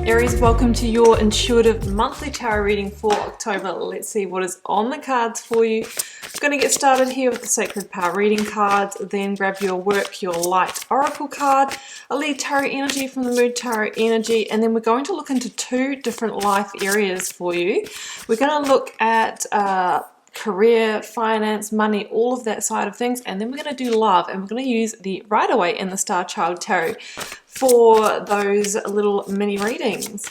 Aries, welcome to your intuitive monthly tarot reading for October. Let's see what is on the cards for you. I'm going to get started here with the Sacred Power reading cards, then grab your Work Your Light Oracle card, a lead tarot energy from the Mood Tarot energy, and then we're going to look into two different life areas for you. We're going to look at career, finance, money, all of that side of things, and then we're going to do love, and we're going to use the Rider-Waite and the Star Child Tarot for those little mini readings.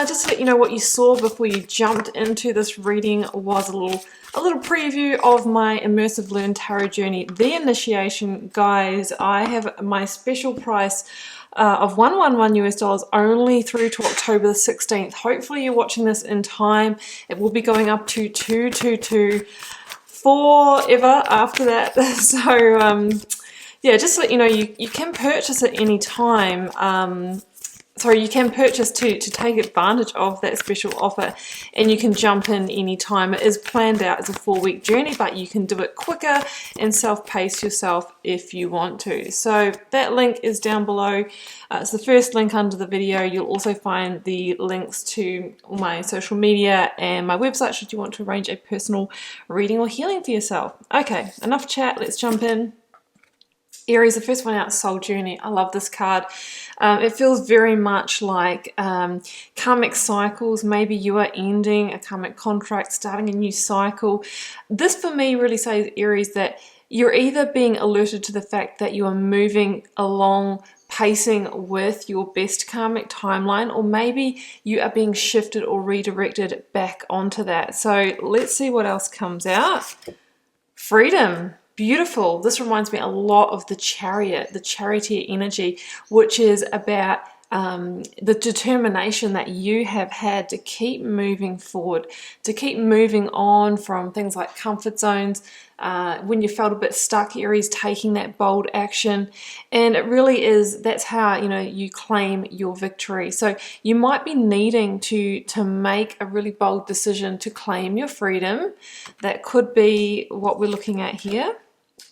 Just to let you know, what you saw before you jumped into this reading was a little preview of my immersive learn tarot journey, the initiation. Guys, I have my special price of $111 US only through to October the 16th. Hopefully you're watching this in time. It will be going up to $222 forever after that. So yeah, just to let you know, you can purchase at any time. Sorry, you can purchase to take advantage of that special offer, and you can jump in any time. It is planned out as a 4-week journey, but you can do it quicker and self-pace yourself if you want to. So that link is down below. It's the first link under the video. You'll also find the links to my social media and my website should you want to arrange a personal reading or healing for yourself. Okay, enough chat. Let's jump in. Aries, the first one out, Soul Journey. I love this card. It feels very much like karmic cycles. Maybe you are ending a karmic contract, starting a new cycle. This for me really says, Aries, that you're either being alerted to the fact that you are moving along, pacing with your best karmic timeline, or maybe you are being shifted or redirected back onto that. So let's see what else comes out. Freedom. Beautiful. This reminds me a lot of the Chariot, the Charioteer energy, which is about the determination that you have had to keep moving forward, to keep moving on from things like comfort zones, when you felt a bit stuck, Aries, taking that bold action. And it really is, that's how, you know, you claim your victory. So you might be needing to make a really bold decision to claim your freedom. That could be what we're looking at here.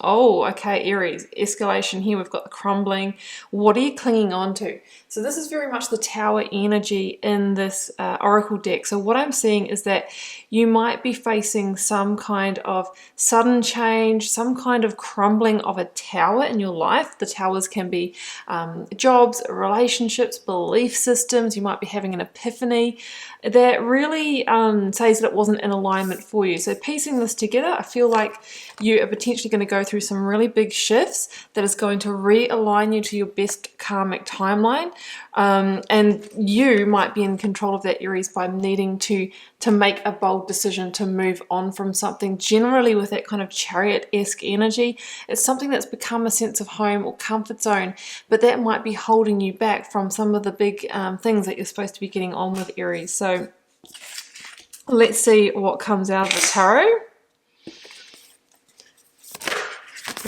Oh, okay, Aries, escalation here. We've got the crumbling. What are you clinging on to? So this is very much the Tower energy in this Oracle deck. So what I'm seeing is that you might be facing some kind of sudden change, some kind of crumbling of a tower in your life. The towers can be jobs, relationships, belief systems. You might be having an epiphany that really says that it wasn't in alignment for you. So piecing this together, I feel like you are potentially going to go through some really big shifts that is going to realign you to your best karmic timeline. And you might be in control of that, Aries, by needing to make a bold decision to move on from something. Generally with that kind of Chariot-esque energy, it's something that's become a sense of home or comfort zone, but that might be holding you back from some of the big things that you're supposed to be getting on with, Aries. So let's see what comes out of the tarot.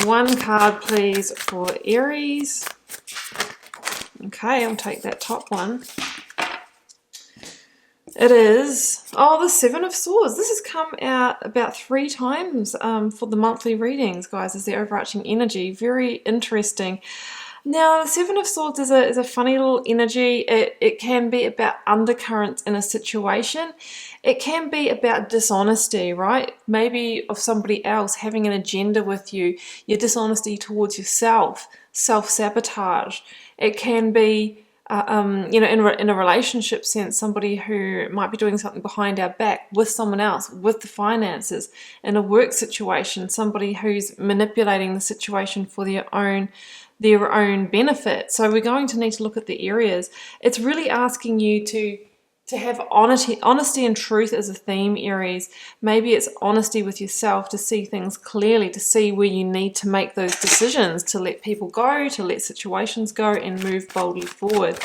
One card, please, for Aries. Okay, I'll take that top one. It is, oh, the Seven of Swords. This has come out about 3 times for the monthly readings, guys, as the overarching energy. Very interesting. Now, the Seven of Swords is a funny little energy. It can be about undercurrents in a situation. It can be about dishonesty, right? Maybe of somebody else having an agenda with you, your dishonesty towards yourself, self-sabotage. It can be, you know, in a relationship sense, somebody who might be doing something behind our back with someone else, with the finances. In a work situation, somebody who's manipulating the situation for their own benefit. So we're going to need to look at the areas. It's really asking you to have honesty and truth as a theme, Aries. Maybe it's honesty with yourself, to see things clearly, to see where you need to make those decisions, to let people go, to let situations go, and move boldly forward.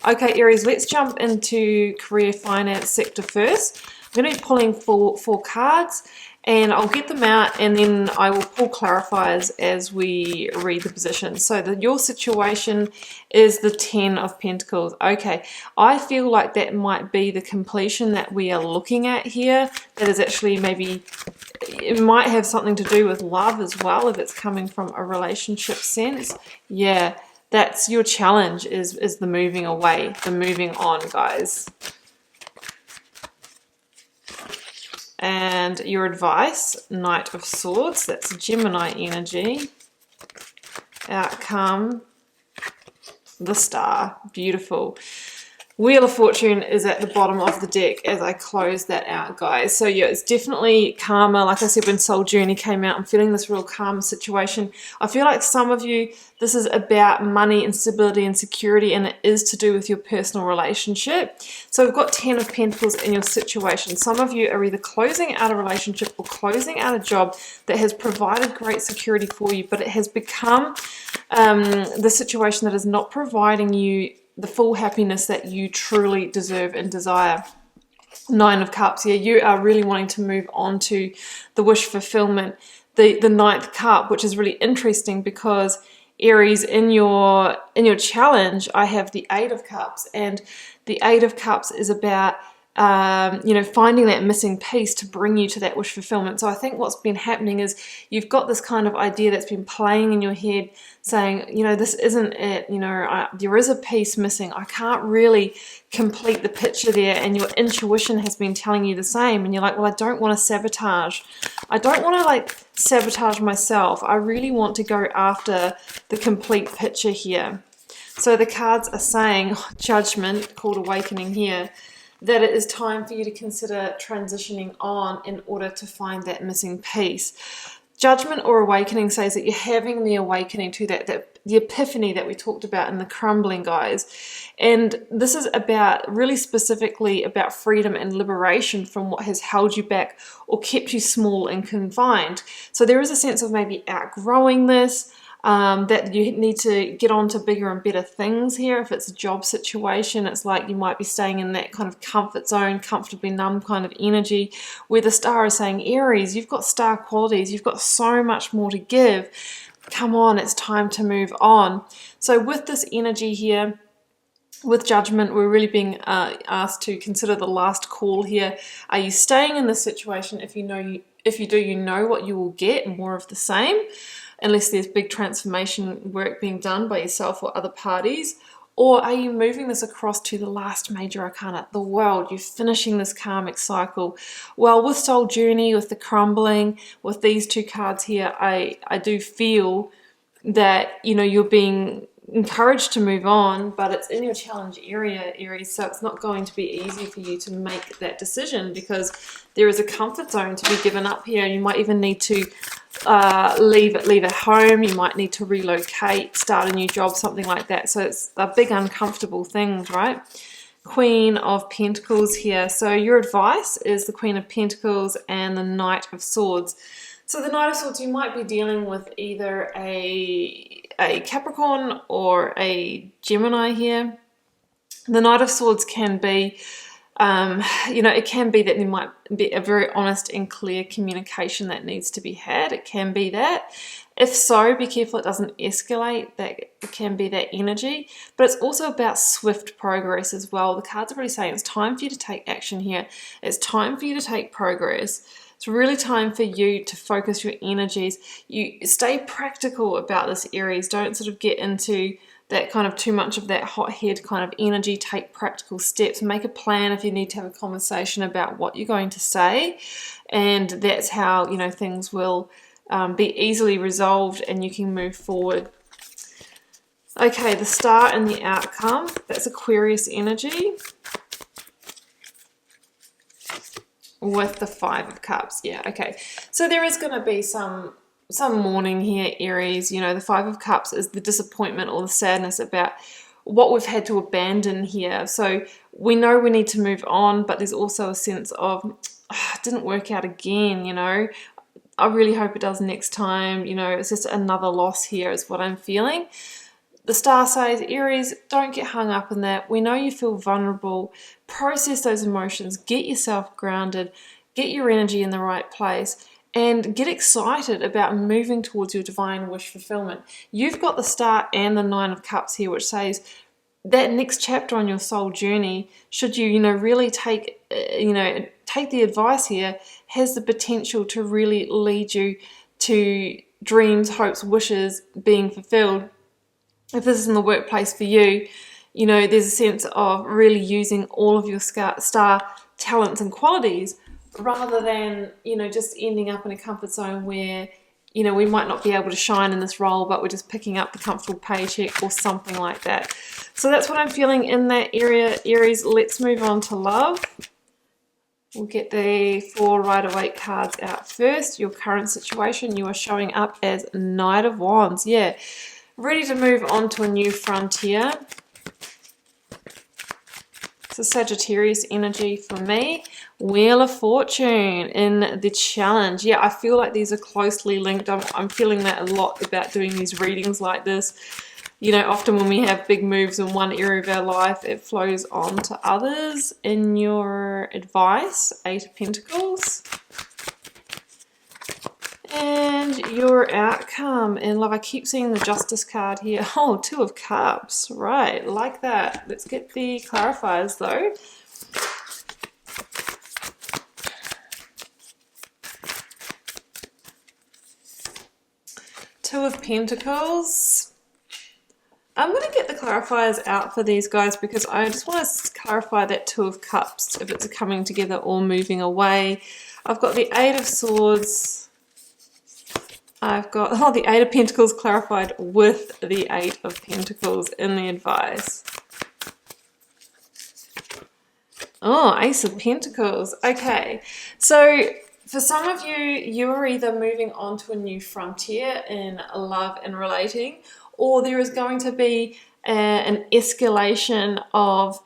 Okay, Aries, let's jump into career finance sector first. I'm going to be pulling four cards, and I'll get them out, and then I will pull clarifiers as we read the position. So your situation is the 10 of Pentacles. Okay, I feel like that might be the completion that we are looking at here. That is actually maybe, it might have something to do with love as well, if it's coming from a relationship sense. Yeah, That's your challenge, is the moving away, the moving on, guys. And your advice, Knight of Swords, that's Gemini energy. Outcome, the Star, beautiful. Wheel of Fortune is at the bottom of the deck as I close that out, guys. So yeah, it's definitely karma. Like I said, when Soul Journey came out, I'm feeling this real karma situation. I feel like some of you, this is about money and stability and security, and it is to do with your personal relationship. So we've got 10 of Pentacles in your situation. Some of you are either closing out a relationship or closing out a job that has provided great security for you, but it has become the situation that is not providing you the full happiness that you truly deserve and desire. 9 of Cups here, you are really wanting to move on to the wish fulfillment. The 9th cup, which is really interesting because Aries, in your challenge, I have the 8 of Cups, and the 8 of Cups is about you know, finding that missing piece to bring you to that wish fulfillment. So I think what's been happening is you've got this kind of idea that's been playing in your head saying, you know, this isn't it, you know, there is a piece missing. I can't really complete the picture there, and your intuition has been telling you the same, and you're like, well, I don't want to sabotage. I don't want to like sabotage myself. I really want to go after the complete picture here. So the cards are saying, Judgment, called Awakening here, that it is time for you to consider transitioning on in order to find that missing piece. Judgment or Awakening says that you're having the awakening to that the epiphany that we talked about in the crumbling, guys. And this is about, really specifically about freedom and liberation from what has held you back or kept you small and confined. So there is a sense of maybe outgrowing this, that you need to get on to bigger and better things here. If it's a job situation, it's like you might be staying in that kind of comfort zone, comfortably numb kind of energy, where the Star is saying, Aries, you've got star qualities, you've got so much more to give. Come on, it's time to move on. So with this energy here, with Judgment, we're really being asked to consider the last call here. Are you staying in this situation? If you do, you know what you will get, more of the same, unless there's big transformation work being done by yourself or other parties. Or are you moving this across to the last major arcana, the World? You're finishing this karmic cycle. Well, with Soul Journey, with the crumbling, with these 2 cards here, I do feel that, you know, you're being encouraged to move on, but it's in your challenge area, Aries, so it's not going to be easy for you to make that decision, because there is a comfort zone to be given up here. You might even need to leave at home. You might need to relocate, start a new job, something like that. So it's a big uncomfortable things, right? Queen of Pentacles here. So your advice is the Queen of Pentacles and the Knight of Swords. So the Knight of Swords, you might be dealing with either a Capricorn or a Gemini here. The Knight of Swords can be, you know, it can be that there might be a very honest and clear communication that needs to be had. It can be that. If so, be careful it doesn't escalate. That it can be that energy. But it's also about swift progress as well. The cards are really saying it's time for you to take action here. It's time for you to take progress. It's really time for you to focus your energies. You stay practical about this, Aries. Don't sort of get into that kind of too much of that hot head kind of energy. Take practical steps. Make a plan if you need to have a conversation about what you're going to say. And that's how, you know, things will be easily resolved and you can move forward. Okay, the Star and the outcome. That's Aquarius energy. With the 5 of Cups. Yeah, okay. So there is going to be some mourning here, Aries. You know, the 5 of Cups is the disappointment or the sadness about what we've had to abandon here. So we know we need to move on, but there's also a sense of, it didn't work out again, you know. I really hope it does next time. You know, it's just another loss here is what I'm feeling. The Star says, Aries, don't get hung up in that. We know you feel vulnerable. Process those emotions. Get yourself grounded. Get your energy in the right place. And get excited about moving towards your divine wish fulfillment. You've got the Star and the 9 of Cups here, which says that next chapter on your soul journey, should you, really take the advice here, has the potential to really lead you to dreams, hopes, wishes being fulfilled. if this is in the workplace for you, you know, there's a sense of really using all of your star talents and qualities rather than, you know, just ending up in a comfort zone where, you know, we might not be able to shine in this role, but we're just picking up the comfortable paycheck or something like that. So that's what I'm feeling in that area, Aries. Let's move on to love. We'll get the 4 Rider-Waite cards out first. Your current situation, you are showing up as Knight of Wands. Yeah, ready to move on to a new frontier. It's a Sagittarius energy for me. Wheel of Fortune in the challenge. Yeah, I feel like these are closely linked. I'm feeling that a lot about doing these readings like this. You know, often when we have big moves in one area of our life, it flows on to others. In your advice, 8 of Pentacles. And your outcome in love. I keep seeing the Justice card here. Oh, 2 of Cups. Right, like that. Let's get the clarifiers though. Two of Pentacles. I'm going to get the clarifiers out for these guys because I just want to clarify that 2 of Cups, if it's coming together or moving away. I've got the 8 of Swords. I've got the 8 of Pentacles clarified with the 8 of Pentacles in the advice. Oh, Ace of Pentacles. Okay, so for some of you, you are either moving on to a new frontier in love and relating, or there is going to be an escalation of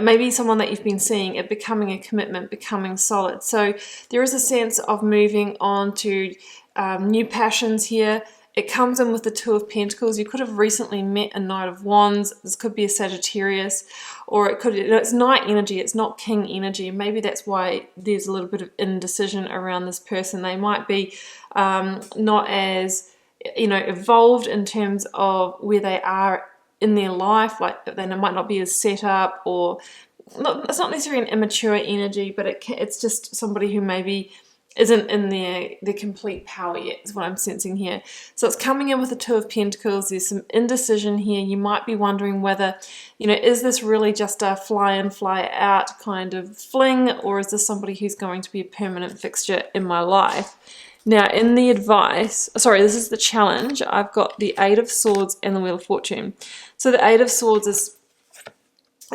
maybe someone that you've been seeing, it becoming a commitment, becoming solid. So there is a sense of moving on to new passions here. It comes in with the 2 of Pentacles. You could have recently met a Knight of Wands. This could be a Sagittarius, or it could, you know, it's Knight energy, it's not King energy. Maybe that's why there's a little bit of indecision around this person. They might be not as, you know, evolved in terms of where they are in their life. Like they might not be as set up, or it's not necessarily an immature energy, but it's just somebody who maybe isn't in their complete power yet, is what I'm sensing here. So it's coming in with the 2 of Pentacles. There's some indecision here. You might be wondering whether, you know, is this really just a fly in, fly out kind of fling, or is this somebody who's going to be a permanent fixture in my life? Now, in the advice, sorry, this is the challenge. I've got the 8 of Swords and the Wheel of Fortune. So the 8 of Swords is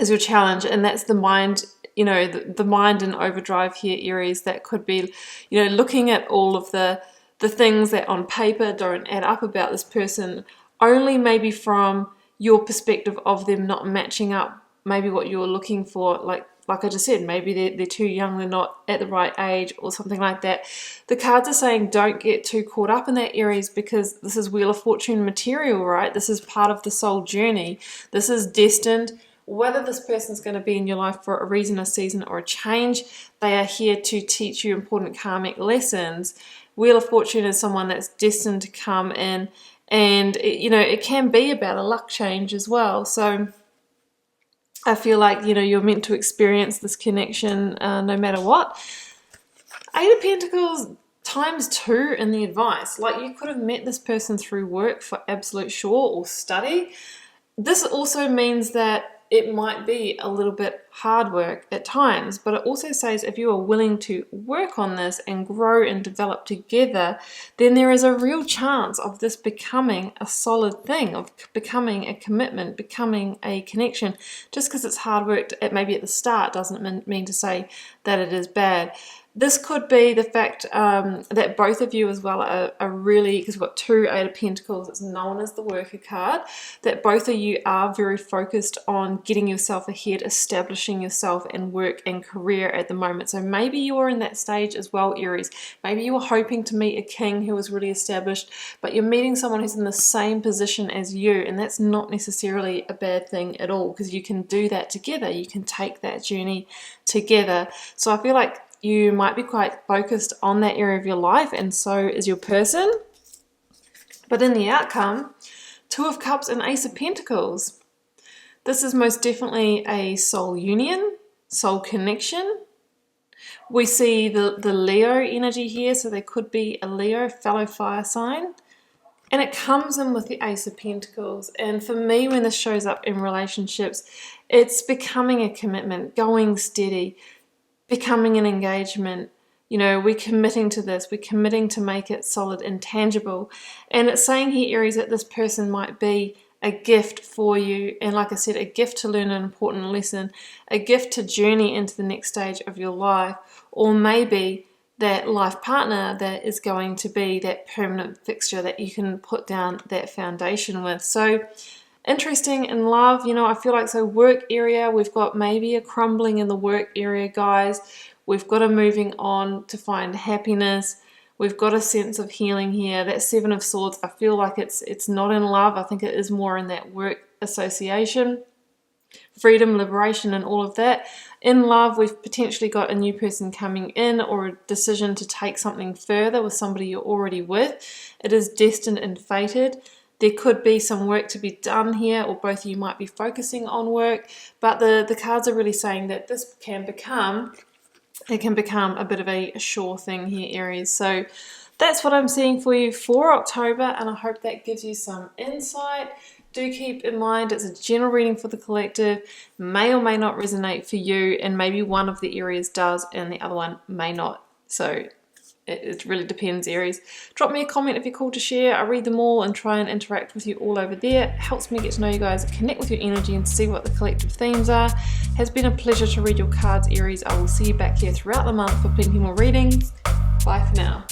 your challenge, and that's the mind, you know, the mind in overdrive here, Aries. That could be, you know, looking at all of the things that on paper don't add up about this person, only maybe from your perspective of them not matching up maybe what you're looking for. Like I just said, maybe they're too young, they're not at the right age or something like that. The cards are saying don't get too caught up in that, Aries, because this is Wheel of Fortune material, right? This is part of the soul journey. This is destined. Whether this person's going to be in your life for a reason, a season, or a change, they are here to teach you important karmic lessons. Wheel of Fortune is someone that's destined to come in, and you know, it can be about a luck change as well. So I feel like, you know, you're meant to experience this connection no matter what. 8 of Pentacles times 2 in the advice. Like, you could have met this person through work for absolute sure, or study. This also means that it might be a little bit hard work at times, but it also says if you are willing to work on this and grow and develop together, then there is a real chance of this becoming a solid thing, of becoming a commitment, becoming a connection. Just because it's hard work maybe at the start doesn't mean to say that it is bad. This could be the fact that both of you as well are really, because we've got 2 8 of Pentacles, it's known as the worker card, that both of you are very focused on getting yourself ahead, establishing yourself in work and career at the moment. So maybe you're in that stage as well, Aries. Maybe you were hoping to meet a king who was really established, but you're meeting someone who's in the same position as you, and that's not necessarily a bad thing at all, because you can do that together. You can take that journey together. So I feel like you might be quite focused on that area of your life, and so is your person. But in the outcome, 2 of Cups and Ace of Pentacles. This is most definitely a soul union, soul connection. We see the Leo energy here, so there could be a Leo, fellow fire sign. And it comes in with the Ace of Pentacles. And for me, when this shows up in relationships, it's becoming a commitment, going steady, becoming an engagement. You know, we're committing to this. We're committing to make it solid and tangible. And it's saying here, Aries, that this person might be a gift for you. And like I said, a gift to learn an important lesson, a gift to journey into the next stage of your life, or maybe that life partner that is going to be that permanent fixture that you can put down that foundation with. So interesting in love, you know, I feel like, so work area, we've got maybe a crumbling in the work area, guys. We've got a moving on to find happiness. We've got a sense of healing here. That Seven of Swords, I feel like it's not in love. I think it is more in that work association, freedom, liberation, and all of that. In love, we've potentially got a new person coming in, or a decision to take something further with somebody you're already with. It is destined and fated. There could be some work to be done here, or both of you might be focusing on work, but the cards are really saying that this can become a bit of a sure thing here, Aries. So that's what I'm seeing for you for October, and I hope that gives you some insight. Do keep in mind it's a general reading for the collective, may or may not resonate for you, and maybe one of the areas does and the other one may not. So it really depends, Aries. Drop me a comment if you're called to share. I read them all and try and interact with you all over there. It helps me get to know you guys, connect with your energy, and see what the collective themes are. It has been a pleasure to read your cards, Aries. I will see you back here throughout the month for plenty more readings. Bye for now.